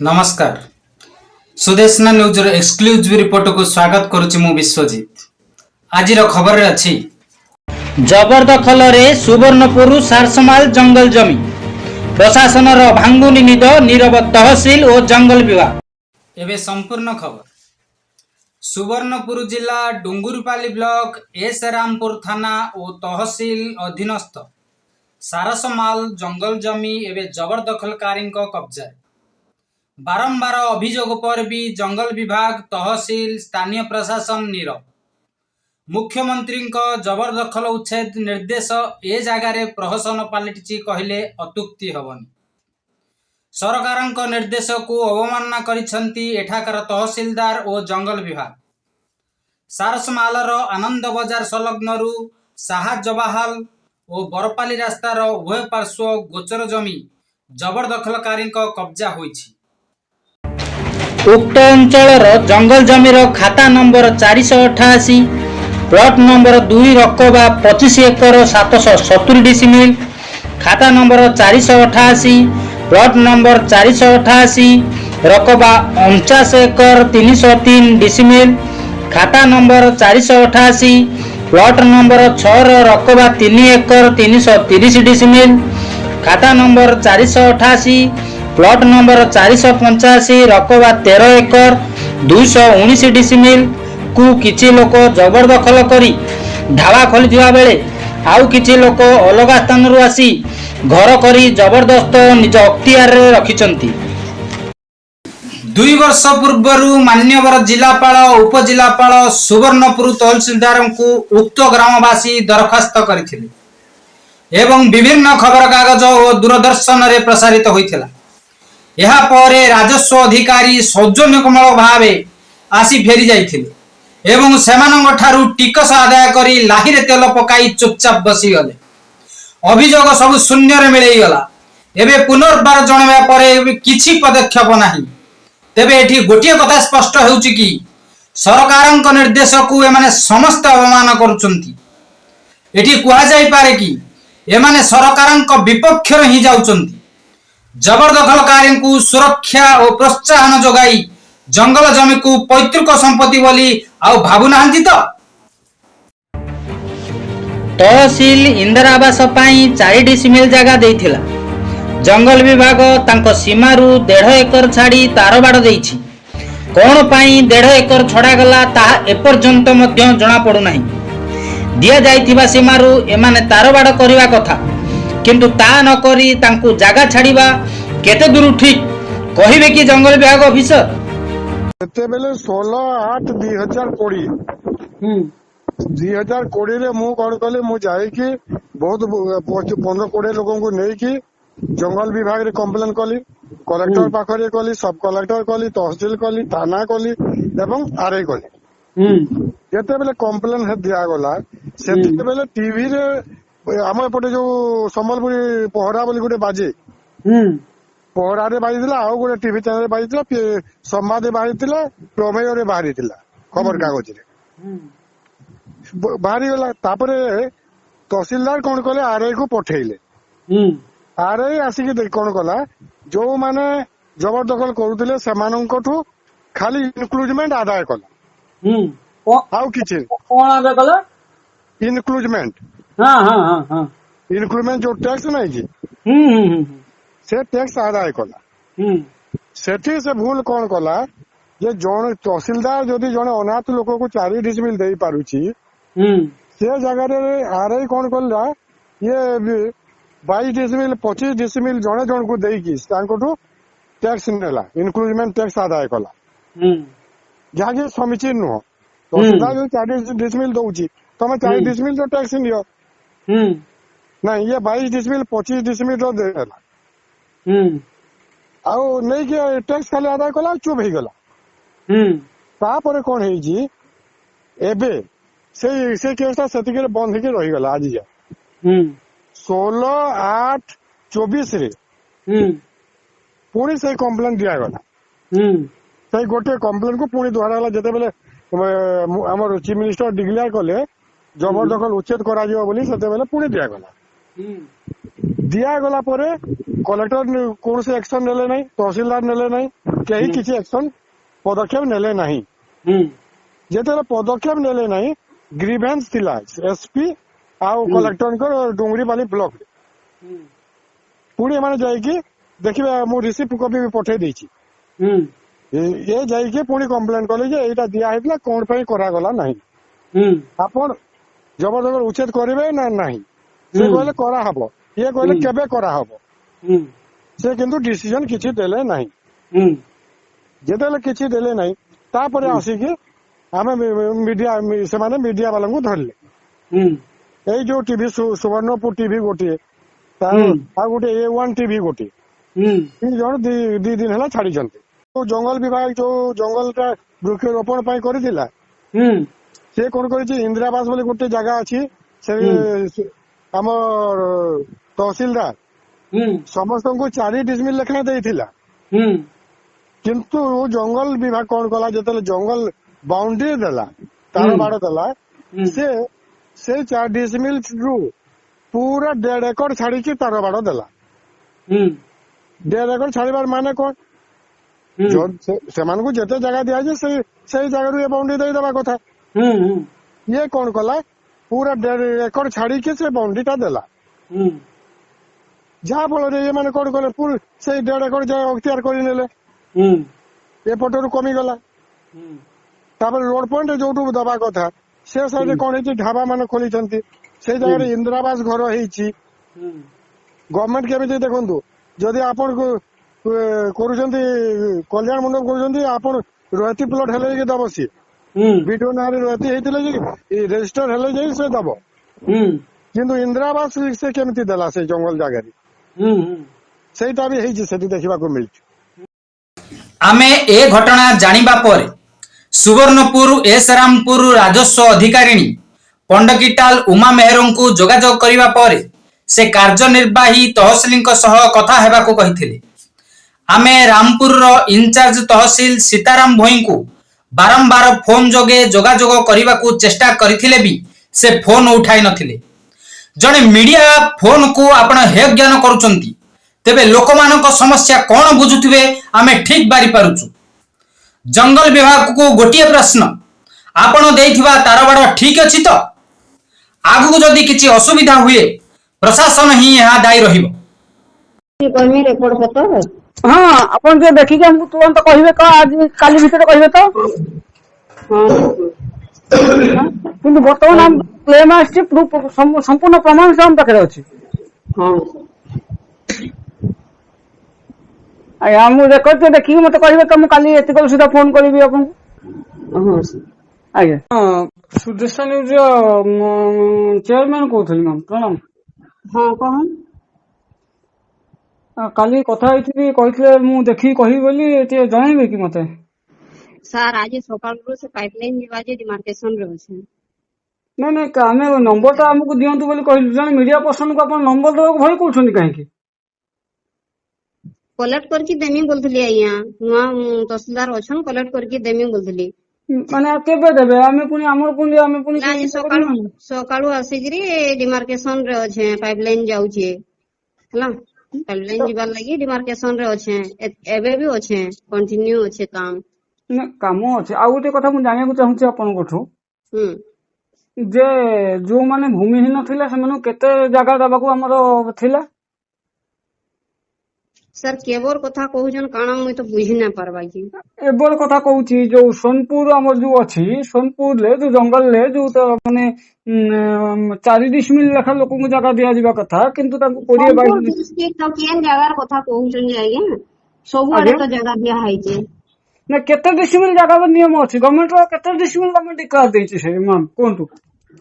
नमस्कार Sudeshna news exclusive report को स्वागत करुच्ची मु विश्वजीत। आज खबर अच्छी जबरदखल रे सुवर्णपुर सारसमाल जंगल जमी प्रशासन भांगुनी निद नीरव तहसील और जंगल विभाग। एवं संपूर्ण खबर सुवर्णपुर जिला डुंगुरपाली ब्लॉक एस रामपुर थाना और तहसील अधीनस्थ सारसमाल जंगल जमी एवं जबरदखलकारी कब्जा। बारंबार अभियोग पर भी जंगल विभाग तहसील स्थानीय प्रशासन नीरव। मुख्यमंत्री जबरदखल उच्छेद निर्देश ए जगार प्रहसन पलटि कहले अत्युक्ति हेबनी। सरकार निर्देश को अवमानना करिसेंती एठाकर तहसीलदार और जंगल विभाग। सारसमालर आनंद बजार संलग्न साहा जवाहाल और बरपाली रास्तार उभय पार्श्व गोचर जमी जबरदखलकारी कब्जा होइछि। उक्त अंचल जंगल जमीर खाता नंबर 488 प्लॉट नंबर 2 रकबा 25 एकर 770 डिसिमिल, खाता नंबर 488 प्लॉट नंबर 488 रकबा 49 एकर 303 डिसिमिल, खाता नंबर 488 प्लॉट नंबर 6 रकबा 3 एकर 330 डिसिमिल, खाता नंबर 488 प्लॉट नंबर 485 रकबा 13 एकर 219 डिसिमिल को किछि लोक जबरदखल करी ढाबा खोली बेले आउ किछि लोक अलग स्थान आसी घर करी जबरदस्त निज अख्तियार रे रखिचंती। 2 वर्ष पूर्व मान्यवर जिलापाल उपजिलापाल सुवर्णपुर तहसीलदार को उक्त ग्रामवासी दरखास्त करथिले एवं विभिन्न खबर कागज और दूरदर्शन रे प्रसारित होइथिला। यहाँ पर राजस्व अधिकारी सौजन्यमूलक भाव आसी फेरी जाइथिले एवं सेमानंग ठारू टिकस आदाय करी लाहिरे तेल पकाई चुपचाप बसी गले। अभियोग सब शून्य रे मिलई गला। एबे पुनर्बार जणावा पर किछि पदक्षेप नाही। तेबे एठी गोटिए कथा स्पष्ट हेउछि कि सरकारक निर्देश को एमाने समस्त अवमान करूछंती। एठी कुहा जाई पारे कि एमाने सरकारक विपक्ष रे ही जाउछंती। जबरदखलकारी को सुरक्षा और प्रोत्साहन जोगाई जंगल जमी को पैतृक संपत्ति बोली आउ भाबु नाहंती तो। तहसील इंदिरा आवास पाई 4 डिसिमिल जगह देइथिला। जंगल विभाग तांको सीमारू 1.5 एकर छाड़ी तार बाड़ देइछि। कोन पाई 1.5 एकर छड़ा गला ता एपर्यंत मध्य जणा पडु नाही। दिया जाइथिबा सीमारू एमाने तार बाड़ करिवा कथा किंतु ता न करी तांकु जागा छाड़ीबा केते दूर ठीक कहिबे कि जंगल विभाग ऑफिसर केते बेले 16/8/2020 2020 रे मु कोन कले मु जाई कि बहुत 15-20 लोगों को नै कि जंगल विभाग रे कंप्लेन कली, कलेक्टर पाखरे कली, सब कलेक्टर कली, तहसील कली, थाना कली एवं आरआई कली। केते बेले कंप्लेन हे दिया गला सेते बेले टीवी रे आम एपटे जो संबलपुरी पहरा बोली गोटे बाजे पहरा रे बाजी आउ गोटे टीवी चैनल बाजी संवाद बाहरी प्रमेय रे बाहरी खबर कागज रे बाहरी गला। तापरे तहसीलदार कौन कले आरआई को पठेइले। आरआई आसिक कौन कला जो माने जबरदखल करुले से खाली इनक्लूजमेंट आदाय कला आउ किछि कोन आदाय कला इनक्लूजमेंट इनक्लूजमेंट जो टैक्स नहीं कि से टैक्स आदाय कला। सेठी से भूल कौन कला जे जण तहसीलदार जदि जणे अनाथ लोक को 4 डिसिमिल दे पारुची से जगह रे आरआई कौन कला ये 22 डिसिमिल 25 डिसिमिल जणे जण को देई कि तांकोठू टैक्स नेला इनक्लूजमेंट टैक्स आदाय कला जागे समीचीन नुह। तहसीलदार जो 4 डिसिमिल दउची तमे 4 डिसिमिल जो टैक्स नियो नहीं ये 22 डिसिमिल 25 डिसिमिल रो देला आउ नहीं कि टैक्स खाली आदाय कला चुप हो गला। तापर कोन हेई जी एबे से केसटा सेतिके बंद हेके रही गला। आज जा 16/8/24 रे पुणी से कंप्लेन दिया गला। से गोटे कंप्लेन को पुणी दोहरा गला जते बेले हमर चीफ मिनिस्टर डिक्लेयर कले जबरदखल उच्छेद करा जिवो बोली सेते बेले पुणी दिया गला। ଦିଆଗଲା ପରେ କଲେକ୍ଟର କୌଣସି ଆକ୍ସନ ନେଲେ ନାହିଁ, ତହସିଲଦାର ନେଲେ ନାହିଁ, କେହି କିଛି ଆକ୍ସନ ପଦକ୍ଷେପ ନେଲେ ନାହିଁ। ଯେତେବେଳେ ପଦକ୍ଷେପ ନେଲେ ନାହିଁ, ଗ୍ରିଭାନ୍ସ ଥିଲା ଏସପି ଆଉ କଲେକ୍ଟରଙ୍କର ଡୁଙ୍ଗୁରିବାଲି ବ୍ଲକ। ପୁଣି ଏମାନେ ଯାଇକି ଦେଖିବେ, ମୁଁ ରିସିପ୍ଟ କପି ବି ପଠେଇ ଦେଇଛି। ଏ ଯାଇକି ପୁଣି କମ୍ପ୍ଲେନ କଲେ ଯେ ଏଇଟା ଦିଆ ହେଇଥିଲା, କଣ ପାଇଁ କରାଗଲା ନାହିଁ, ଆପଣ ଜବରଦଖଲ ଉଚ୍ଛେଦ କରିବେ ନା ନାହିଁ। ସେ କହିଲେ କରାହବ, ଇଏ କହିଲେ କେବେ କରାହବ। ସେ କିନ୍ତୁ ଡିସିଜନ କିଛି ଦେଲେ ନାହିଁ। ଯେତେବେଳେ କିଛି ଦେଲେ ନାହିଁ, ତାପରେ ଆସିକି ଆମେ ସେମାନେ ମିଡିଆ ବାଲାଙ୍କୁ ଧରିଲେ। ଏଇ ଯୋଉ ଟିଭି ସୁବର୍ଣ୍ଣପୁର ଟିଭି ଗୋଟିଏ, ଆଉ ଗୋଟେ A1 ଟିଭି ଗୋଟିଏ, 3 ଜଣ 2 ଦିନ ହେଲା ଛାଡିଛନ୍ତି। ଜଙ୍ଗଲ ବିଭାଗ ଯୋଉ ଜଙ୍ଗଲଟା ବୃକ୍ଷରୋପଣ ପାଇଁ କରିଥିଲା, ସେ କଣ କରିଛି, ଇନ୍ଦିରାବାସ ବୋଲି ଗୋଟେ ଜାଗା ଅଛି, ସେ ଆମର ତହସିଲଦାର ସମସ୍ତଙ୍କୁ 4 ଡିସମିଲ ଲେଖାଏଁ ଦେଇଥିଲା। କିନ୍ତୁ ଜଙ୍ଗଲ ବିଭାଗ କଣ କଲା, ଯେତେବେଳେ ଜଙ୍ଗଲ ବାଉଣ୍ଡ୍ରି ଦେଲା, ତାର ବାଡ଼ ଦେଲା, ସେ 4 ଡିସମିଲ ରୁ ପୁରା 1.5 ଏକର ଛାଡିକି ତାର ବାଡ଼ ଦେଲା। 1.5 ଏକର ଛାଡିବାର ମାନେ କଣ, ସେମାନଙ୍କୁ ଯେତେ ଜାଗା ଦିଆଯାଇଛି ସେଇ ଜାଗାରୁ ଏ ବାଉଣ୍ଡ୍ରି ଦେଇଦବା କଥା। ଇଏ କଣ କଲା, ପୁରା 1.5 ଏକର ଛାଡିକି ସେ ବାଉଣ୍ଡ୍ରି ଟା ଦେଲା। ଯାହା ଫଳରେ ଏମାନେ କଣ କଲେ, ସେଇ 1.5 ଏକର ଜାଗା ଅକ୍ତିଆର କରିନେଲେ, ଏପଟରୁ କମିଗଲା। ତାପରେ ରୋଡ ପଏଣ୍ଟ ଯୋଉଠୁ ଦବା କଥା, ସେ ସାଇଡରେ କଣ ହେଇଛି, ଢାବା ମାନେ ଖୋଲିଛନ୍ତି, ସେଇ ଜାଗାରେ ଇନ୍ଦିରାବାସ ଘର ହେଇଛି। ଗଭର୍ଣ୍ଣମେଣ୍ଟ କେମିତି ଦେଖନ୍ତୁ, ଯଦି ଆପଣ କରୁଛନ୍ତି କଲ୍ୟାଣ ମଣ୍ଡପ କରୁଛନ୍ତି, ଆପଣ ରୟତି ପ୍ଲଟ ହେଲେ ଯାଇକି ଦବ ସିଏ। ବିଡିଓ ନାଁରେ ରୟତି ହେଇଥିଲେ ରେଜିଷ୍ଟର ହେଲେ ଯାଇ ସେ ଦବ। କିନ୍ତୁ ଇନ୍ଦିରାବାସ ସେ କେମିତି ଦେଲା ସେଇ ଜଙ୍ଗଲ ଜାଗାରେ, ସେଇଟା ବି ହେଇଛି ସେଠି ଦେଖିବାକୁ ମିଳିଛି। ଆମେ ଏ ଘଟଣା ଜାଣିବା ପରେ ସୁବର୍ଣ୍ଣପୁର ଏସରାମପୁର ରାଜସ୍ୱ ଅଧିକାରିଣୀ ପଣ୍ଡକିଟାଲ ଉମା ମେହେରଙ୍କୁ ଯୋଗାଯୋଗ କରିବା ପରେ ସେ କାର୍ଯ୍ୟନିର୍ବାହୀ ତହସିଲଙ୍କ ସହ କଥା ହେବାକୁ କହିଥିଲେ। ଆମେ ରାମପୁରର ଇନଚାର୍ଜ ତହସିଲ ସୀତାରାମ ଭୋଇଙ୍କୁ ବାରମ୍ବାର ଫୋନ ଯୋଗେ ଯୋଗାଯୋଗ କରିବାକୁ ଚେଷ୍ଟା କରିଥିଲେ ବି ସେ ଫୋନ ଉଠାଇ ନଥିଲେ। ଜଣେ ମିଡିଆ ଫୋନକୁ ଆପଣ ହେୟ ଜ୍ଞାନ କରୁଛନ୍ତି, ତେବେ ଲୋକମାନଙ୍କ ସମସ୍ୟା କଣ ବୁଝୁଥିବେ ଆମେ ଠିକ ବାରି ପାରୁଛୁ। ଜଙ୍ଗଲ ବିଭାଗକୁ ଗୋଟିଏ ପ୍ରଶ୍ନ, ଆପଣ ଦେଇଥିବା ତାରବାଡ଼ ଠିକ ଅଛି ତ? ଆଗକୁ ଯଦି କିଛି ଅସୁବିଧା ହୁଏ ପ୍ରଶାସନ ହିଁ ଏହା ଦାୟୀ ରହିବ। ହଁ, ଆପଣ ଟିକେ ଦେଖିକି ଆମକୁ ତୁରନ୍ତ କହିବେ ତ, ଆଜି କାଲି ଭିତରେ କହିବେ ତ। କିନ୍ତୁ ବର୍ତ୍ତମାନ ଆମ କ୍ଲେମ ଆସିଛି, ସମ୍ପୂର୍ଣ୍ଣ ପ୍ରମାଣ ଆମ ପାଖରେ ଅଛି। ଆଜ୍ଞା, ମୁଁ ରେକର୍ଡ ଦେଖିକି ମତେ କହିବେ ତ, ମୁଁ କାଲି ଏତିକି ସୁଦ୍ଧା ଫୋନ କରିବି ଆପଣଙ୍କୁ। ଆଜ୍ଞା, ସୁଦେଶା ନ୍ୟୁଜ ଚେୟାରମ୍ୟାନ କହୁଥିଲି ମ୍ୟାମ, ପ୍ରଣାମ। କାଲି କଥା ହେଇଥିଲି, କହିଥିଲେ ମୁଁ ଦେଖିକି କହିବି ବୋଲି, ଟିକେ ଜଣେଇବେ କି ମତେ? ସାର୍ ଆଜି ସକାଳରୁ ସେ ପାଇପଲାଇନ ଯିବା ଯେ ଡିମାର୍କେସନ ରେ ଅଛି। ନାଇଁ, ଆମେ ନମ୍ବରଟା ଆମକୁ ଦିଅନ୍ତୁ ବୋଲି କହିଲୁ। ଜଣେ ମିଡିଆ ପର୍ସନକୁ ଆପଣ ନମ୍ବର ଦେବାକୁ ଭୟ କରୁଛନ୍ତି କାହିଁକି? କଲେକ୍ଟ କରିକି ଦେମି ବୋଲୁଥିଲି ଆଜ୍ଞା, ନୂଆ ତହସିଲଦାର ଅଛନ୍, କଲେକ୍ଟ କରିକି ଦେମି ବୋଲୁଥିଲି। ମାନେ କେବେ ଦେବେ? ଆମେ ପୁଣି ଆମେ ପୁଣି ଆଜି ସକାଳୁ ଆସିକିରି ଡିମାର୍କେସନ ରେ ଅଛେ, ପାଇପଲାଇନ ଯାଉଛେ ହେଲା, ପାଇପଲାଇନ ଯିବାର ଲାଗି ଡିମାର୍କେସନ ରେ ଅଛେ, ଏବେ ବି ଅଛେ, କଣ୍ଟିନ୍ୟୁ ଅଛେ କାମ। କାମ ଅଛି। ଆଉ ଗୋଟେ କଥା ମୁଁ ଜାଣିବାକୁ ଚାହୁଁଛି ଆପଣଙ୍କଠୁ, ଯେ ଯୋଉମାନେ ଭୂମିହୀନ ଥିଲେ ସେମାନଙ୍କୁ କେତେ ଜାଗା ଦେବାକୁ ଆମର ଥିଲା? ସାର୍ କେବର କଥା କହୁଛନ୍ କାଣା, ମୁଇଁ ତ ବୁଝି ନା ପାରବା କି। ଏବର କଥା କହୁଛି, ଯୋଉ ସୋନପୁର ଆମର ଯୋଉ ଅଛି, ସୋନପୁରରେ ଯୋଉ ଜଙ୍ଗଲରେ ଯୋଉ ମାନେ 4 ଡିସମିଲ ଲେଖା ଲୋକଙ୍କୁ ଜାଗା ଦିଆଯିବା କଥା, କିନ୍ତୁ ତାଙ୍କୁ 20-22 ଜାଗାର କଥା କହୁଛନ୍ତି ଆଜ୍ଞା, ସବୁଆଡେ ତ ଜାଗା ଦିଆ ହେଇଛି। ନା କେତେ ଡିସିମିଲ ଜାଗାର ନିୟମ ଅଛି? ଗଭର୍ଣ୍ଣମେଣ୍ଟର କେତେ ଡିସିମିଲ ଗଭର୍ଣ୍ଣମେଣ୍ଟ ଡିକ୍ଲାର ଦେଇଛି? ସେ ମ୍ୟାମ କୁହନ୍ତୁ।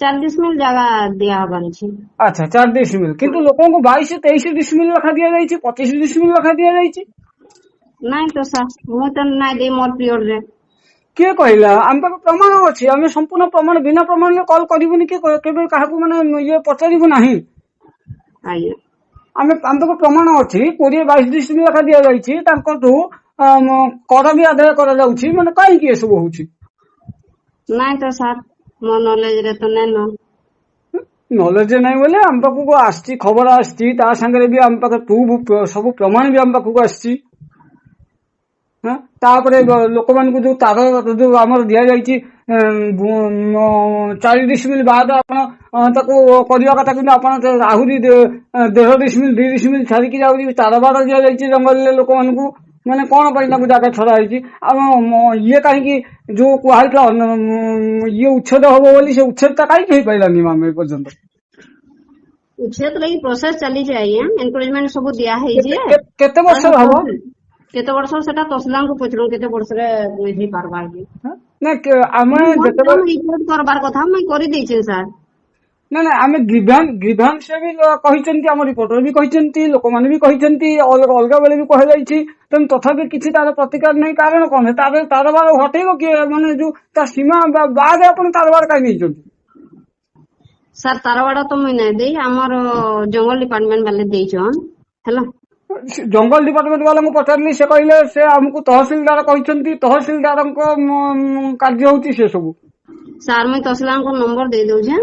4 ଡିସମିଲ ଜାଗା ଦିଆ ହବାର ଅଛି। ଆଚ୍ଛା, 4 ଡିସମିଲ, କିନ୍ତୁ ଲୋକଙ୍କୁ 22-23 ଡିସମିଲ ଲେଖା ଦିଆଯାଇଛି, 25 ଡିସମିଲ ଲେଖା ଦିଆଯାଇଛି। ନାଇଁ ତ ସାର୍, ମୁଁ ତ ନାଇଁ ଦେଇ ମୋର ପିରିୟଡରେ। କିଏ କହିଲା? ଆମ ପାଖରେ ପ୍ରମାଣ ଅଛି, ଆମେ ସମ୍ପୂର୍ଣ୍ଣ ପ୍ରମାଣ, ବିନା ପ୍ରମାଣରେ କଲ କରିବୁନି କି କେବେ କାହାକୁ ମାନେ ପଚାରିବୁ ନାହିଁ। ଆଜ୍ଞା, ଆମ ପାଖରେ ପ୍ରମାଣ ଅଛି, 20-22 ଡିସମିଲ ଲେଖା ଦିଆଯାଇଛି, ତାଙ୍କଠୁ କର ବି ଆଦାୟ କରାଯାଉଛି, ମାନେ କାହିଁକି ଏସବୁ ହଉଛି? ନାଇଁ ତ ସାର୍, ମୋ ନଲେଜରେ ତ ନାଇଁ। नॉलेज नहीं बोले आम पाखक आसची खबर आसची ता संगे भी आम पाखे प्रूफ सब प्रमाण भी आम पाखक आसची तापर लोक मान जो तार जो आमर दि जाइए 4 डिसमिल बाद आपण करवा कथा कि आहरी 1.5 डिसमिल 2 डिसमिल छाड़िकी जाऊँगी तार बाड़ दि जाइए जंगल लोक मान मैंने कौन पर जगह छड़ा ये कहीं जो कहला ये उच्छेद हम बोली से उच्छेद कहीं पाइलानी मैम ए पर्यंत उच्छेद लगी प्रोसेस चली आज्ञा एनकरेजमेंट सब दिया केते वर्ष हम केते वर्ष सेटा तहसीलदार को पचरू केते वर्ष रे हे पारबार की ना आमे जते रिपोर्ट करबार कथा मैं करि दैछे सर ना ना आमे ग्रीभांस भी कहिसंती हम रिपोर्टर भी कहिसंती लोक माने भी कहिसंती अलग बेले भी कह जाइछि तन तथापि किछि तार प्रतिकार नहीं कारण कोन है तार बार हटेबो कि माने जो ता सीमा बाद अपन तार बार काई नहीं जंती सर तारवाड़ा तो मैं नहीं दे हमर जंगल डिपार्टमेंट वाले देछन हेलो जंगल डिपार्टमेंट वाला को पचारली से कहले से हमको तहसीलदार कहिसंती तहसीलदार को कार्य होती से सब सर मैं तहसीलदार को नंबर दे दउ जे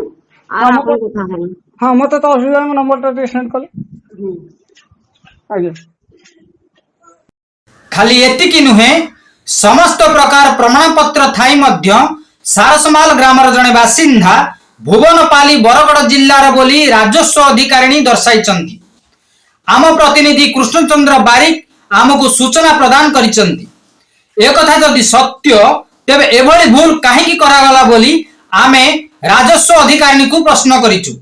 आ अपन कथा है हां मते तहसीलदार को नंबर ता सेंड कर आगे खाली एतिकी नुहे समस्त प्रकार प्रमाण पत्र थाई मध्य सारसमाल ग्रामर जने बासिंदा भुवनपाली बरगड़ जिल्लार बोली राजस्व अधिकारिणी दर्शाइचंती आम प्रतिनिधि कृष्णचंद्र बारिक आमको सूचना प्रदान करिसंती एक कथा जदि सत्य तेबे एभली भूल काहेकि करागला बोली आमे राजस्व अधिकारिणी को प्रश्न करिछु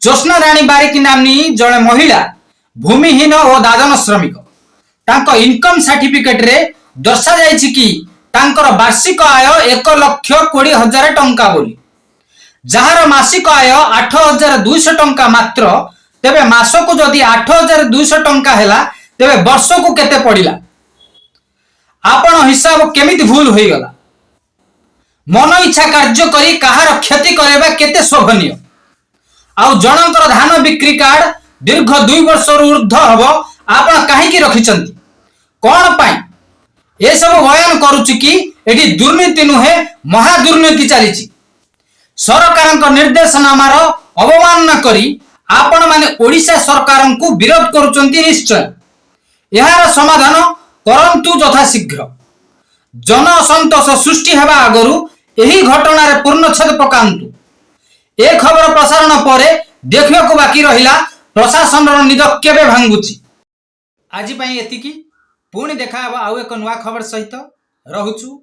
ज्योत्स्ना रानी बारिक नामनी जड़े महिला भूमिहीन और दादन श्रमिक तांको इनकम सर्टिफिकेट रे दर्शा जाइछि कि तांकर वार्षिक आय 1,20,000 टंका बोली जहार मासिक आय 8,200 टंका मात्र तेबे मासको जदि 8,200 टंका हैला तेबे वर्ष को केते पड़िला आपण हिसाब केमिति भूल होई गला मन इच्छा कार्य करी कहार क्षति करेबा केते शोभनीय आउ जनकर धान बिक्री कार्ड दीर्घ 2 वर्ष ऊर्ध्व हबो आपण काहे की रखिचंती कोन पाई ए सब बयान करूची कि एटी दुर्नीति नुहे महा दुर्नीति चलीची सरकारक निर्देशनामार अवमानना करी आपण माने ओडिशा सरकार को विरोध करुचंती निश्चय यार समाधान करंतु यथाशीघ्र जन असंतोष सृष्टि हेबा आगरु एही घटना रे पूर्णछेद पकांतु ए खबर प्रसारण परे देखियो को बाकी रहिला प्रशासन रो निद केबे भांगुची आजि पई एतिकी पुणी देखा आउ एक नुआ खबर सहित रहुछु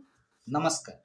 नमस्कार।